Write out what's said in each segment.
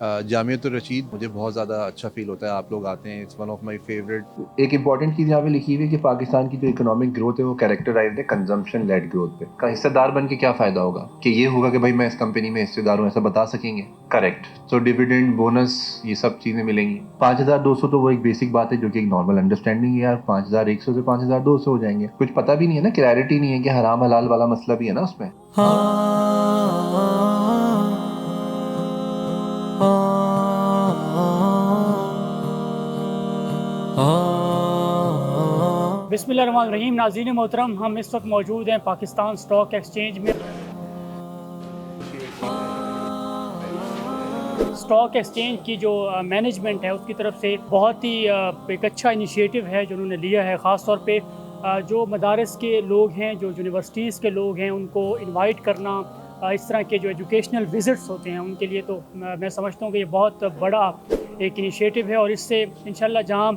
जामियत रशीद मुझे बहुत ज़्यादा अच्छा फ़ील होता है, आप लोग आते हैं, it's one of my favourite. एक इंपॉर्टेंट चीज़ यहाँ पे लिखी हुई है कि पाकिस्तान की जो इकोनॉमिक ग्रोथ है वो कैरेक्टराइज्ड है कंजम्पशन लेड ग्रोथ पे। का हिस्सेदार बन के क्या फ़ायदा होगा कि ये होगा कि भाई मैं इस कंपनी में हिस्सेदार हूँ, ऐसा बता सकेंगे? करेक्ट। सो डिविडेंड, बोनस, ये सब चीज़ें मिलेंगी। 5200 तो वो एक बेसिक बात है जो कि एक नॉर्मल अंडरस्टैंडिंग है यार। 5100 से 5200 हो जाएंगे। कुछ पता भी नहीं है ना, क्लैरिटी नहीं है कि हराम हलाल वाला मसला भी है ना उसमें। बिस्मिल्लाहिर्रहमानिर्रहीम। नाज़रीन मोहतरम, हम इस वक्त मौजूद हैं पाकिस्तान स्टॉक एक्सचेंज में। स्टॉक एक्सचेंज की जो मैनेजमेंट है उसकी तरफ से बहुत ही एक अच्छा इनिशिएटिव है जो उन्होंने लिया है। ख़ास तौर पे जो मदारस के लोग हैं, जो यूनिवर्सिटीज़ के लोग हैं, उनको इनवाइट करना, इस तरह के जो एजुकेशनल विज़िट्स होते हैं उनके लिए, तो मैं समझता हूँ कि ये बहुत बड़ा एक इनिशिएटिव है। और इससे इंशाल्लाह जहाँ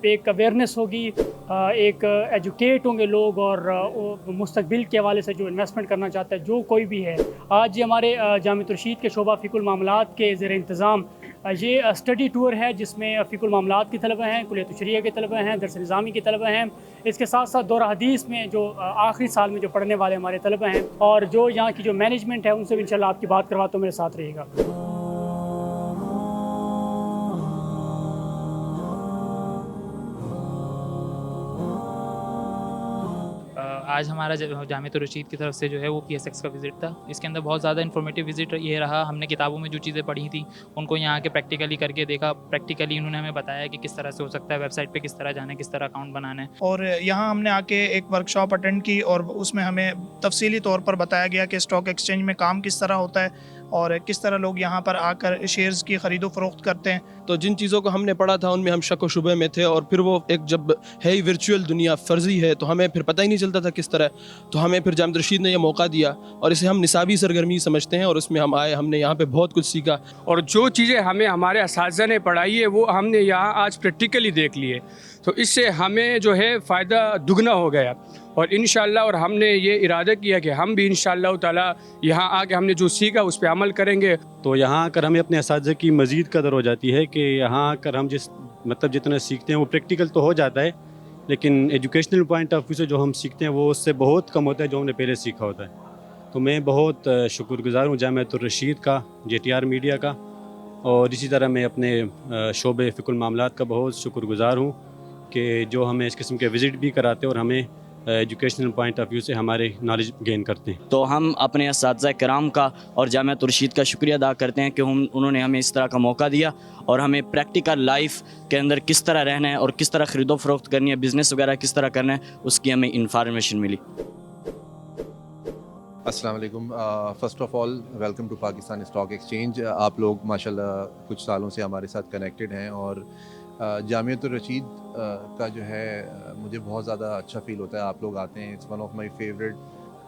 एक अवेयरनेस होगी, एक एजुकेट होंगे लोग, और मुस्तकबिल के हवाले से जो इन्वेस्टमेंट करना चाहता है जो कोई भी है। आज ये हमारे जामियत रशीद के शोबा फ़िकुल मामलात के ज़ेर इंतज़ाम ये स्टडी टूर है जिसमें फ़िकुल मामलात के तलबा हैं, कुलियत शरिया के तलबा हैं, दरस निज़ामी के तलबा हैं। इसके साथ साथ दौर हदीस में जो आखिरी साल में जो पढ़ने वाले हमारे तलबा हैं, और जो यहाँ की जो मैनेजमेंट है उनसे भी इंशाल्लाह आपकी बात करवाता हूँ, मेरे साथ रहिएगा। आज हमारा जामियत रशीद की तरफ से जो है वो PSX का विज़िट था। इसके अंदर बहुत ज़्यादा इन्फॉर्मेटिव विज़िट ये रहा। हमने किताबों में जो चीज़ें पढ़ी थी उनको यहाँ के प्रैक्टिकली करके देखा। प्रैक्टिकली उन्होंने हमें बताया कि किस तरह से हो सकता है, वेबसाइट पे किस तरह जाना है, किस तरह अकाउंट बनाना है। और यहाँ हमने आके एक वर्कशॉप अटेंड की और उसमें हमें तफसीली तौर पर बताया गया कि स्टॉक एक्सचेंज में काम किस तरह होता है और किस तरह लोग यहाँ पर आकर शेयर्स की ख़रीदो फरोख्त करते हैं। तो जिन चीज़ों को हमने पढ़ा था उनमें हम शक व शुबे में थे, और फिर वो एक जब है ही वर्चुअल दुनिया, फर्जी है, तो हमें फिर पता ही नहीं चलता था किस तरह। तो हमें फिर जामियत रशीद ने यह मौका दिया और इसे हम निसाबी सरगर्मी समझते हैं, और उसमें हम आए, हमने यहाँ पे बहुत कुछ सीखा। और जो चीज़ें हमें हमारे असातिज़ा ने पढ़ाई है वो हमने यहाँ आज प्रैक्टिकली देख लिए, तो इससे हमें जो है फ़ायदा दुगना हो गया। और इंशाअल्लाह, और हमने ये इरादा किया कि हम भी इंशाअल्लाह ताला यहाँ आके हमने जो सीखा उस पर अमल करेंगे। तो यहाँ आकर हमें अपने असातिज़ा की मज़ीद कदर हो जाती है कि यहाँ आकर हम जितना सीखते हैं वो प्रैक्टिकल तो हो जाता है, लेकिन एजुकेशनल पॉइंट ऑफ व्यू से जो हम सीखते हैं वो उससे बहुत कम होता है जो हमने पहले सीखा होता है। तो मैं बहुत शुक्रगुज़ार हूँ जामियत रशीद का, JTR मीडिया का, और इसी तरह मैं अपने शोबे फ़िकुल मामलात का बहुत शुक्रगुज़ार हूँ कि जो हमें इस किस्म के विज़िट भी कराते हैं और हमें एजुकेशनल पॉइंट ऑफ व्यू से हमारे नॉलेज गेन करते हैं। तो हम अपने असातिज़ा किराम का और जामियत रशीद का शुक्रिया अदा करते हैं कि उन्होंने हमें इस तरह का मौका दिया और हमें प्रैक्टिकल लाइफ के अंदर किस तरह रहना है और किस तरह ख़रीदो फरोख्त करनी है, बिज़नेस वगैरह किस तरह करना है, उसकी हमें इंफॉर्मेशन मिली। अस्सलाम वालेकुम। First of all welcome to Pakistan stock exchange. आप लोग माशाल्लाह कुछ सालों से हमारे साथ कनेक्टेड हैं, और जामियत रशीद का जो है मुझे बहुत ज़्यादा अच्छा फ़ील होता है, आप लोग आते हैं। It's one of my favourite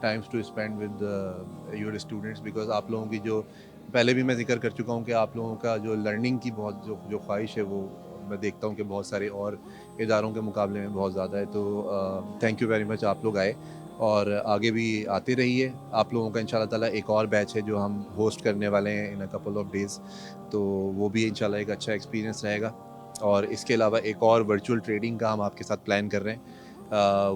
times to spend with your students, because आप लोगों की जो पहले भी मैं ज़िक्र कर चुका हूँ कि आप लोगों का जो लर्निंग की बहुत जो ख्वाहिश है वो मैं देखता हूँ कि बहुत सारे और इदारों के मुकाबले में बहुत ज़्यादा है। तो थैंक यू वेरी मच, आप लोग आए और आगे भी आते रहिए। आप लोगों का इंशाल्लाह ताला एक और बैच है जो हम होस्ट करने वाले हैं इन अ कपल ऑफ डेज़, तो वो भी इंशाल्लाह एक अच्छा एक्सपीरियंस रहेगा। और इसके अलावा एक और वर्चुअल ट्रेडिंग का हम आपके साथ प्लान कर रहे हैं,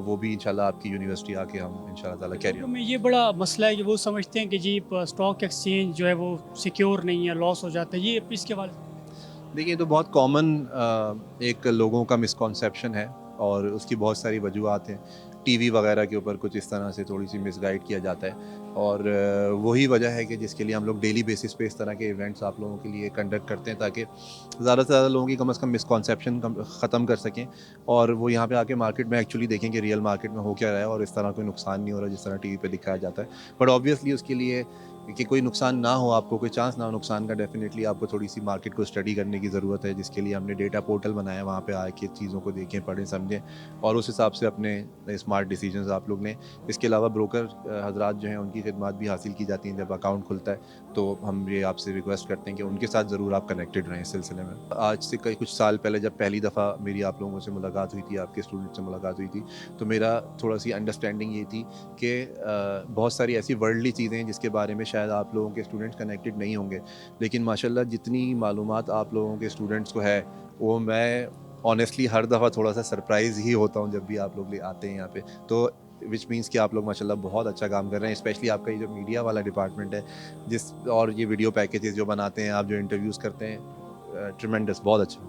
वो भी इंशाल्लाह आपकी यूनिवर्सिटी आके हम इंशाल्लाह ताला कैरी में ये बड़ा मसला है कि वो समझते हैं कि जी स्टॉक एक्सचेंज जो है वो सिक्योर नहीं है, लॉस हो जाता है। ये इसके बारे में देखिए, तो बहुत कॉमन एक लोगों का मिसकॉन्सेप्शन है और उसकी बहुत सारी वजूहत हैं। टीवी वगैरह के ऊपर कुछ इस तरह से थोड़ी सी मिसगाइड किया जाता है, और वही वजह है कि जिसके लिए हम लोग डेली बेसिस पे इस तरह के इवेंट्स आप लोगों के लिए कंडक्ट करते हैं, ताकि ज़्यादा से ज़्यादा लोगों की कम से कम मिसकॉन्सेप्शन ख़त्म कर सकें और वो यहाँ पे आके मार्केट में एक्चुअली देखें कि रियल मार्केट में हो क्या रहा है और इस तरह कोई नुकसान नहीं हो रहा जिस तरह टीवी पे दिखाया जाता है। बट ऑब्वियसली उसके लिए कि कोई नुकसान ना हो, आपको कोई चांस ना हो नुकसान का, डेफिनेटली आपको थोड़ी सी मार्केट को स्टडी करने की ज़रूरत है, जिसके लिए हमने डेटा पोर्टल बनाया। वहाँ पे आके चीज़ों को देखें, पढ़ें, समझें और उस हिसाब से अपने स्मार्ट डिसीजंस आप लोग लें। इसके अलावा ब्रोकर हजरात जो हैं उनकी खिदमत भी हासिल की जाती हैं जब अकाउंट खुलता है, तो हम ये आपसे रिक्वेस्ट करते हैं कि उनके साथ ज़रूर आप कनेक्टेड रहें इस सिलसिले में। आज से कुछ साल पहले जब पहली दफ़ा मेरी आप लोगों से मुलाकात हुई थी, आपके स्टूडेंट से मुलाकात हुई थी, तो मेरा थोड़ा सी अंडरस्टैंडिंग ये थी कि बहुत सारी ऐसी वर्ल्डली चीज़ें हैं जिसके बारे में شاید آپ لوگوں کے اسٹوڈنٹس کنیکٹڈ نہیں ہوں گے, لیکن ماشاءاللہ جتنی معلومات آپ لوگوں کے اسٹوڈنٹس کو ہے وہ میں آنیسٹلی ہر دفعہ تھوڑا سا سرپرائز ہی ہوتا ہوں جب بھی آپ لوگ آتے ہیں یہاں پہ. تو وچ مینس کہ آپ لوگ ماشاءاللہ بہت اچھا کام کر رہے ہیں, اسپیشلی آپ کا یہ جو میڈیا والا ڈپارٹمنٹ ہے اور یہ ویڈیو پیکیجز جو بناتے ہیں آپ, جو انٹرویوز کرتے ہیں, ٹریمنڈس, بہت اچھا.